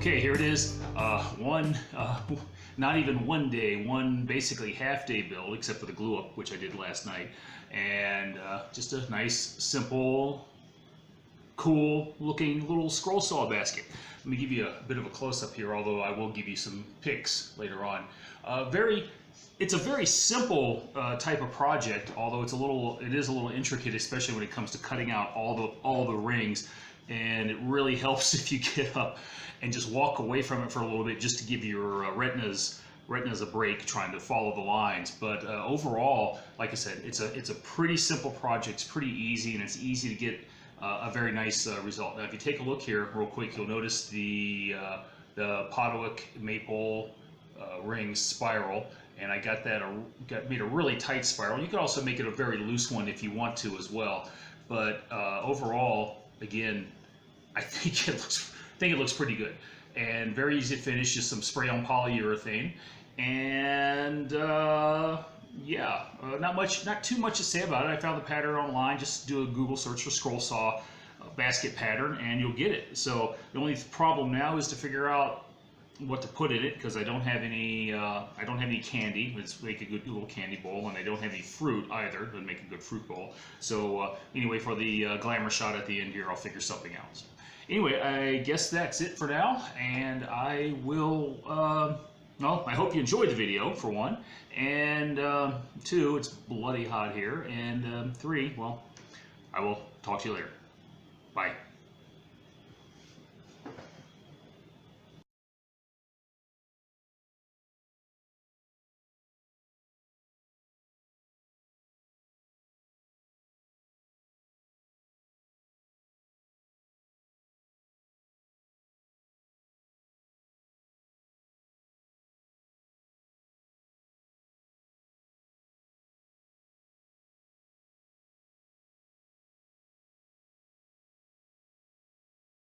Okay, here it is. Not even one day, one basically half-day build, except for the glue up, which I did last night, and just a nice, simple, cool-looking little scroll saw basket. Let me give you a bit of a close-up here, although I will give you some pics later on. It's a very simple type of project, although it is a little intricate, especially when it comes to cutting out all the rings. And it really helps if you get up and just walk away from it for a little bit, just to give your retinas a break trying to follow the lines. But overall, like I said, it's a pretty simple project. It's pretty easy, and it's easy to get a very nice result. Now, if you take a look here real quick, you'll notice the Potowick maple ring spiral, and I made a really tight spiral. You could also make it a very loose one if you want to as well. But overall, again, I think it looks pretty good and very easy to finish. Just some spray on polyurethane, and yeah, not too much to say about it. I found the pattern online. Just do a Google search for scroll saw basket pattern, and you'll get it. So the only problem now is to figure out what to put in it, because I don't have any candy. Let's make a good little candy bowl, and I don't have any fruit either. It would make a good fruit bowl. So anyway, for the glamour shot at the end here, I'll figure something out. So, anyway, I guess that's it for now, and I will. Well, I hope you enjoyed the video, for one, and two, it's bloody hot here, and three, well, I will talk to you later. Bye.